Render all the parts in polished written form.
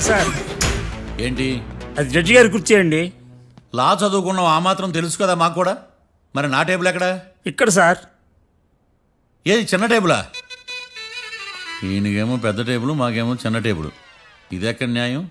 Sir ఏంటి? అది judge గారి కుర్చీ అండి. లా చదువుకున్నావు, ఆ మాత్రం తెలుసు కదా మాకు కూడా. మరి నా టేబుల్ ఎక్కడ? ఇక్కడ సార్. ఏది చిన్న టేబులా? ఈయనకేమో పెద్ద టేబుల్, మాకేమో చిన్న టేబుల్. ఇది ఎక్కడ న్యాయం?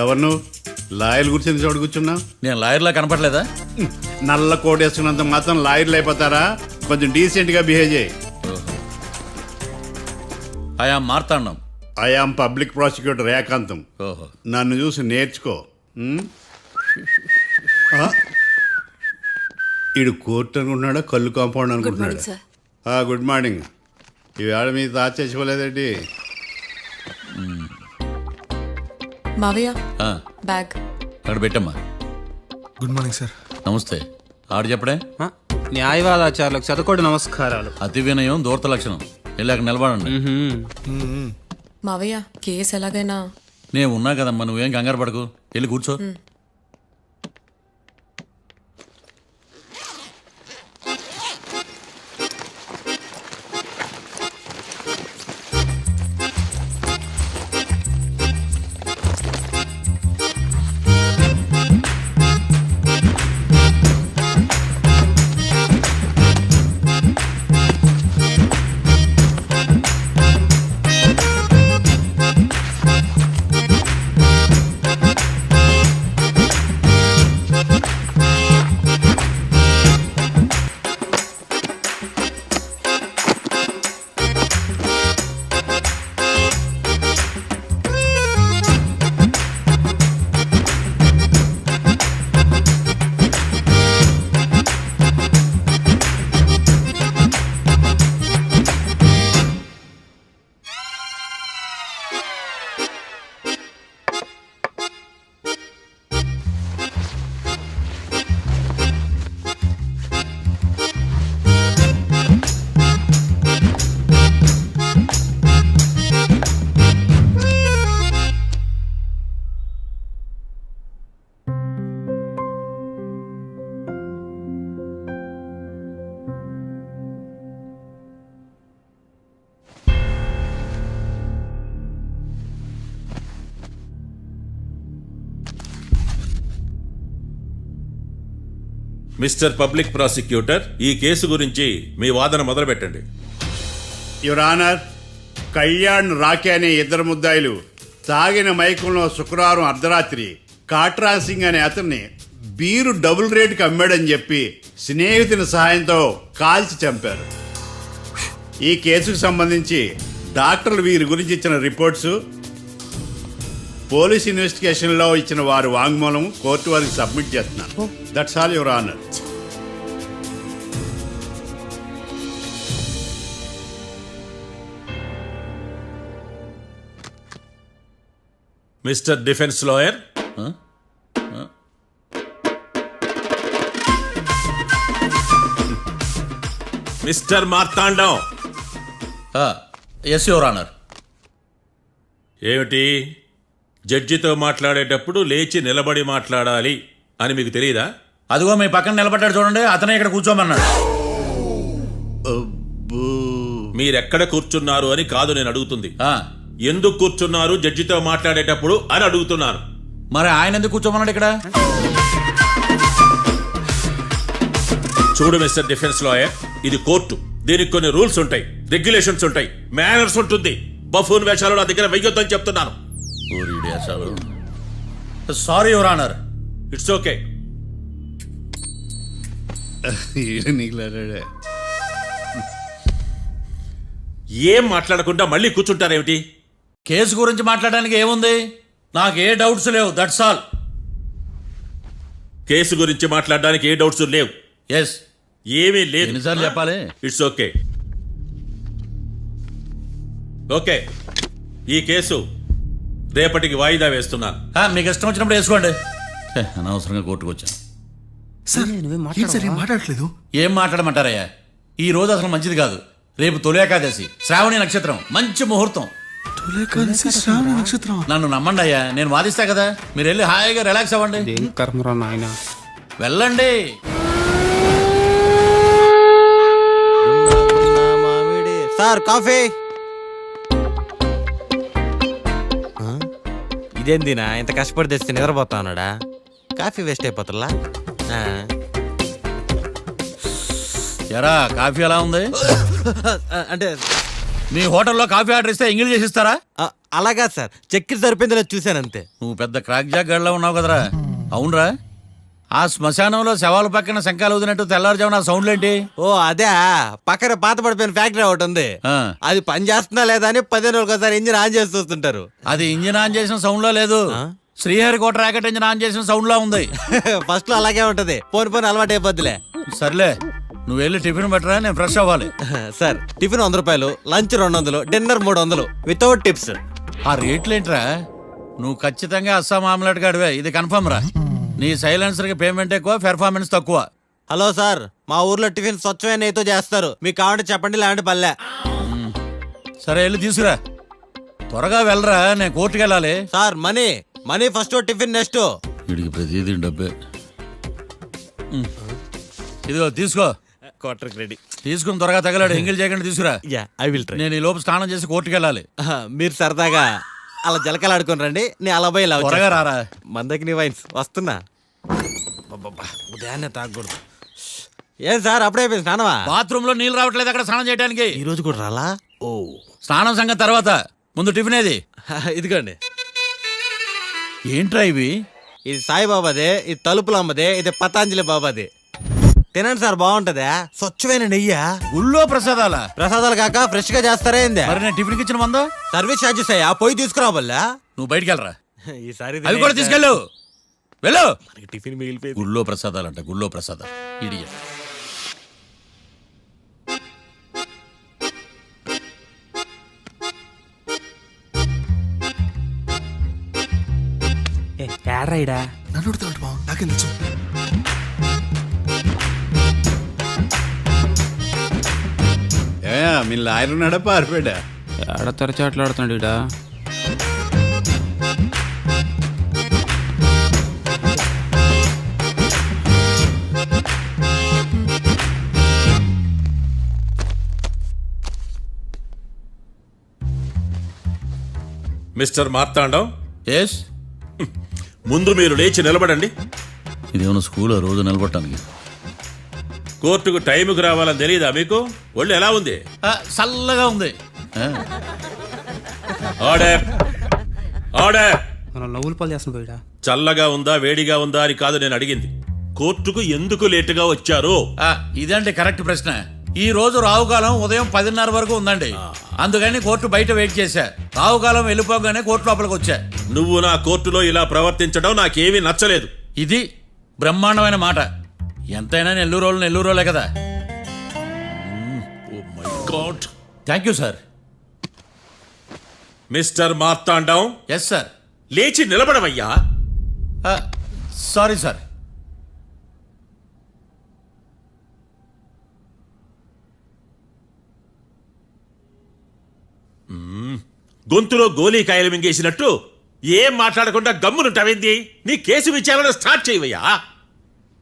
ఎవరు నువ్వు? లాయర్లు కూర్చొని చోటు కూర్చున్నావు? నేను లాయర్లా కనపడలేదా? నల్ల కోట్ వేసుకున్నంత మాత్రం లాయర్లు అయిపోతారా? కొంచెం డీసెంట్గా బిహేవ్ చేయి. ఆయా మార్తాండం. ఐఆమ్ పబ్లిక్ ప్రాసిక్యూటర్ ఏకాంతం. ఓహో. నన్ను చూసి నేర్చుకో. ఈడు కోర్టు అనుకుంటున్నాడా, కళ్ళు కాంపౌండ్ అనుకుంటున్నాడా? Good morning. ఈవేళ మీ తాత చచ్చిపోలేదండి. మావయ్య బ్యాగ్ అక్కడ పెట్టమ్మా. Good morning sir. నమస్తే. ఆడు చెప్పడే. న్యాయవాదాచారులకు చదువుకోండి నమస్కారాలు. అతి వినయం దూరత లక్షణం. వెళ్ళాక నిలబడండి. మావయ్య కేసు ఎలాగైనా. నేను ఉన్నా కదమ్మా, నువ్వేం కంగారు పడకు. వెళ్ళి కూర్చో. మిస్టర్ పబ్లిక్ ప్రాసిక్యూటర్, ఈ కేసు గురించి మీ వాదన మొదలు పెట్టండి. యువర్ ఆనర్, కళ్యాణ్ రాకే అనే ఇద్దరు ముద్దాయిలు తాగిన మైకంలో శుక్రవారం అర్ధరాత్రి కాట్రా సింగ్ అనే అతన్ని బీరు డబుల్ రేటుకి అమ్మాడని చెప్పి స్నేహితుని సహాయంతో కాల్చి చంపారు. ఈ కేసుకు సంబంధించి డాక్టర్లు వీరి గురించి ఇచ్చిన రిపోర్ట్స్, పోలీస్ ఇన్వెస్టిగేషన్లో ఇచ్చిన వారి వాంగ్మూలం కోర్టు వారికి సబ్మిట్ చేస్తున్నాను. That's all your honour. Mister defence lawyer, mister Marthandam. Yes your honour. ఏమిటి, జడ్జితో మాట్లాడేటప్పుడు లేచి నిలబడి మాట్లాడాలి అని మీకు తెలియదా? అదిగో మీ పక్కన నిలబడ్డాడు చూడండి, అతనే ఇక్కడ కూర్చోమన్నాడు. మీరెక్కడ కూర్చున్నారు అని కాదు నేను అడుగుతుంది. ఎందుకు కూర్చున్నారు జడ్జితో మాట్లాడేటప్పుడు అని అడుగుతున్నాను. మరి ఆయన ఎందుకు కూర్చోమన్నాడు ఇక్కడ? చూడు మిస్టర్ డిఫెన్స్ లాయర్, ఇది కోర్టు. దీనికి కొన్ని రూల్స్ ఉంటాయి, రెగ్యులేషన్స్ ఉంటాయి, మేనర్స్ ఉంటుంది. బఫూన్ వేషాలు నా దగ్గర వెయ్యొద్దని చెప్తున్నాను. Sorry your honour. It's okay. ఏం మాట్లాడకుండా మళ్ళీ కూర్చుంటారేమిటి? కేసు గురించి మాట్లాడడానికి ఏముంది? నాకు ఏ డౌట్స్ లేవు, దట్స్ ఆల్. కేసు గురించి మాట్లాడడానికి ఏ డౌట్స్ లేవు? ఎస్. ఏమీ లేదు. ఎన్నిసార్లు చెప్పాలి? It's okay. ఓకే, ఈ కేసు రేపటికి వాయిదా వేస్తున్నాను. మీకు ఇష్టం వచ్చినప్పుడు వేసుకోండి. అనవసరంగా కోర్టుకు వచ్చాను. మాట్లాడట్లేదు. ఏం మాట్లాడమంటారయ్యా? ఈ రోజు అసలు మంచిది కాదు. రేపు తొలి ఏకాదశి, శ్రావణి నక్షత్రం, మంచి ముహూర్తం. నన్ను నమ్మండి అయ్యా, నేను వాదిస్తా కదా. మీరు వెళ్ళి హాయిగా రిలాక్స్ అవ్వండి. వెళ్ళండి. Sir coffee. ఇదేందినా ఇంత కష్టపడి తెస్తే నిద్రపోతా ఉన్నాడా? కాఫీ వేస్ట్ అయిపోతుందా? ఎరా కాఫీ ఎలా ఉంది? అంటే మీ హోటల్లో కాఫీ ఆర్డర్ ఇస్తే ఎంగిల్ చేసి ఇస్తారా? అలాగా సార్, చక్కెర సరిపోయింది లేదు చూశాను అంతే. నువ్వు పెద్ద క్రాక్ జాక్ గడిలో ఉన్నావు కదరా. అవునరా, ఆ శ్మశానంలో శవాల పక్కన శంఖాలు వదినట్టు తెల్లారుజామున ఆ సౌండ్లేంటి? ఓ అదే, పక్కన పాత పడిపోయిన ఫ్యాక్టరీ ఒకటి ఉంది. ఆ. అది పని చేస్తుందా లేదా అని 15 రోజులు ఒకసారి ఇంజిన్ ఆన్ చేసి చూస్తుంటారు. అది ఇంజిన్ ఆన్ చేసిన సౌండ్ లో లేదు, శ్రీహరికోట రాకెట్ ఇంజిన్ ఆన్ చేసిన సౌండ్ లో ఉంది. ఫస్ట్ లో అలాగే ఉంటది, పోని అలవాటు అయిపోద్దిలే. సర్లే, నువ్వు వెళ్ళి టిఫిన్ పెట్టరా, నేను ఫ్రెష్ అవ్వాలి. సార్ టిఫిన్ 100 రూపాయలు, లంచ్ 200, డిన్నర్ 300 వితౌట్ టిప్స్. ఆ రేట్లేంట్రా? నువ్వు ఖచ్చితంగా అస్సాం ఆమ్లెట్ గాడివే, ఇది కన్ఫర్మ్ రా. నీ సైలెన్సర్ కి పేమెంట్ ఎక్కువ, పెర్ఫార్మెన్స్ తక్కువ. హలో సార్, మా ఊర్లో టిఫిన్ స్వచ్ఛమైన నెయ్యితో చేస్తారు, మీకు కావాలంటే చెప్పండి, లేదంటే పల్లె. సరే వెళ్ళి తీసుకురా, త్వరగా వెళ్ళరా, నేను కోర్టుకి వెళ్ళాలి. Sir money money first, tiffin next. వీడికి ప్రతిదీ డబ్బే. ఇదిగో తీసుకో. Quarter ready. తీసుకుని త్వరగా తగలాడు, ఎంగిల్ చేయకుండా తీసుకురా. Yeah I will try. నేను ఈ లోపు స్నానం చేసి కోర్టుకి వెళ్ళాలి. మీరు సరదాగా అలా జలకాలు ఆడుకుని రండి, నేను అలా పోయి త్వరగా రారా. మందకి వైన్స్ వస్తున్నా. ఉదయాన్నే తాగకూడదు. ఏం సార్ అప్పుడే అయిపోయింది స్నానమా? బాత్రూమ్ లో నీళ్ళు రావట్లేదు అక్కడ స్నానం చేయడానికి. ఈ రోజు కూడా రాలా? ఓ స్నానం సంగతి తర్వాత, ముందు టిఫిన్ ఏది? ఇదిగోండి. ఏంట్రా ఇవి? ఇది సాయిబాబాదే, ఇది తలుపులు అమ్మదే, ఇది పతాంజలి బాబాది. తినండి సార్, బాగుంటదా? స్వచ్ఛమైన నెయ్యా? గుళ్ళో ప్రసాదాల? ప్రసాదాలు కాక ఫ్రెష్ గా చేస్తారా ఏంది? మరి నేను టిఫిన్ ఇచ్చిన మందా? సర్వీస్ ఛార్జెస్ అయ్యా, పోయి తీసుకురాబల్లా. నువ్వు బయటికి వెళ్ళరా. ఈసారి అవి కూడా తీసుకెళ్ళు, వెళ్ళు. టిఫిన్ మిగిలిపోయింది. గుళ్ళో ప్రసాదాలంట, గుళ్ళో ప్రసాదాలు. ఇడియ నన్ను అడుగుతాడు బావ, నాకేం తెలుసు? మీ లాయర్ ఉన్నాడా పారిపోయాడా? ఆడ తెరచాట్లాడుతున్నాడు ఇడా. Mister Marthandam, yes. ముందు మీరు లేచి నిలబడండి. ఇదేమన్నా స్కూల్ రోజు నిలబడటానికి? కోర్టుకు టైంకి రావాలని తెలియదా మీకు? ఒళ్ళు ఎలా ఉంది? చల్లగా ఉంది. Order, order. మనం నవ్వులు పాలు చేస్తున్న పోయిడా. చల్లగా ఉందా వేడిగా ఉందా అని కాదు నేను అడిగింది, కోర్టుకు ఎందుకు లేటుగా వచ్చారు? ఇదండి కరెక్ట్ ప్రశ్న. ఈ రోజు రావుకాలం ఉదయం 10:30 వరకు ఉందండి, అందుకని కోర్టు బయట వెయిట్ చేశా. రావుకాలం వెళ్ళిపోగానే కోర్టు లోపలికి వచ్చా. నువ్వు నా కోర్టులో ఇలా ప్రవర్తించడం నాకేమీ నచ్చలేదు. ఇది బ్రహ్మాండమైన మాట. ఎంతైనా నెల్లూరోలే కదా. Oh my god. Thank you sir. Mister Marthandam, yes sir. లేచి నిలబడవయ్యా. Sorry sir. గొంతులో గోలీకాయలు మింగేసినట్టు ఏం మాట్లాడకుండా గమ్మునుంటావేంది? నీ కేసు విచారణ స్టార్ట్ చేయవయ్యా.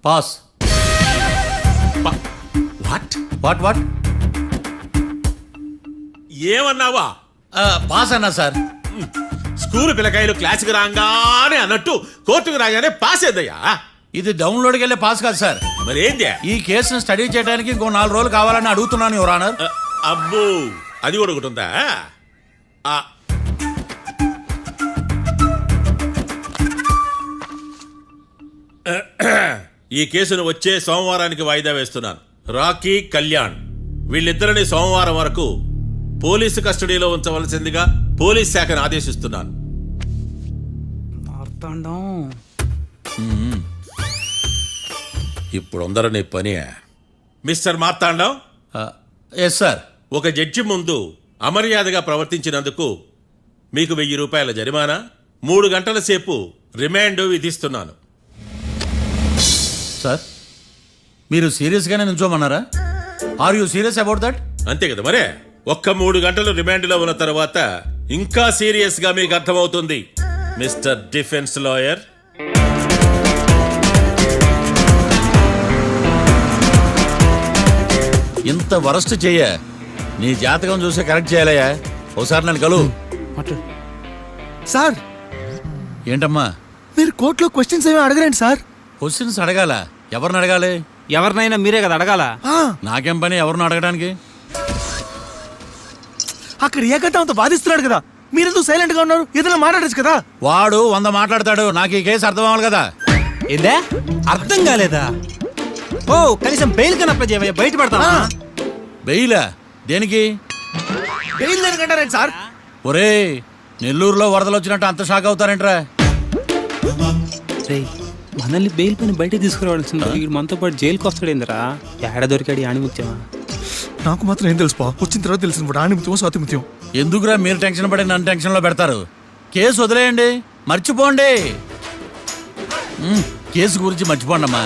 పాస్. What what what? ఏమన్నావా? పాస్ అన్నా సార్. స్కూల్ పిల్లకాయలు క్లాసుకు రాగానే అన్నట్టు కోర్టుకు రాగానే పాస్ ఏదయ్యా? ఇది డౌన్లోడ్కి వెళ్ళే పాస్ కాదు సార్. మరేంది? ఈ కేసును స్టడీ చేయడానికి ఇంకో 4 రోజులు కావాలని అడుగుతున్నాను యువర్ ఆనర్. అబ్బో, అది కూడా ఒకటి ఉందా? ఈ కేసును వచ్చే సోమవారానికి వాయిదా వేస్తున్నాను. రాకీ, కళ్యాణ్ వీళ్ళిద్దరిని సోమవారం వరకు పోలీసు కస్టడీలో ఉంచవలసిందిగా పోలీస్ శాఖను ఆదేశిస్తున్నాను. మార్తాండం, ఇప్పుడు అందరూ పని. Mister Marthandam, yes sir. ఒక జడ్జి ముందు అమర్యాదగా ప్రవర్తించినందుకు మీకు 1000 రూపాయల జరిమానా, 3 గంటల సేపు రిమాండ్ విధిస్తున్నాను. సార్, మీరు సీరియస్గానే నిల్చోమన్నారా? Are you serious about that? అంతే కదా మరే. ఒక్క 3 గంటలు రిమాండ్లో ఉన్న తర్వాత ఇంకా సీరియస్ గా మీకు అర్థమవుతుంది. మిస్టర్ డిఫెన్స్ లాయర్, ఇంత వరస్ట్ చెయ్య నీ జాతకం చూసి కరెక్ట్ చేయాలయ్యా. ఒకసారి నన్ను కలువు. సార్ ఏంటమ్మా మీరు కోర్టులో క్వశ్చన్స్ ఏమి అడగరండి సార్. క్వశ్చన్స్ అడగాల? ఎవరిని అడగాలి? ఎవరినైనా మీరే కదా అడగాల. నాకేం పని ఎవరిని అడగడానికి? అక్కడ ఏకతాంతో బాధిస్తున్నాడు కదా, మీరెందుకు సైలెంట్ గా ఉన్నారు? ఏదైనా మాట్లాడచ్చు కదా. వాడు 100 మాట్లాడతాడు, నాకు ఈ కేసు అర్థం అవ్వాలి కదా. ఏందే అర్థం కాలేదా? ఓ కనీసం బెయిల్ కన్నా అప్లై చేయవయ్యా, బయట పడతావా? బెయిలా? దేనికి? బెయిల్ దేనికంటారండి సార్? ఒరే, నెల్లూరులో వరదలు వచ్చినట్టు అంత షాక్ అవుతారేంట్రా? రేయ్, మనల్ని బెయిల్ పైన బయట తీసుకురావాల్సింది వీడు మనతో పాటు జైలుకి వస్తాడేందిరా? ఏడ దొరికాడు ఆని ముత్యమా? నాకు మాత్రం ఏం తెలుసు వచ్చిన తర్వాత తెలిసిన ఆణిముత్యం స్వాతిముత్యం. ఎందుకురా మీరు టెన్షన్ పడి నన్ను టెన్షన్ లో పెడతారు? కేసు వదిలేయండి, మర్చిపోండి. కేసు గురించి మర్చిపోండి అమ్మా.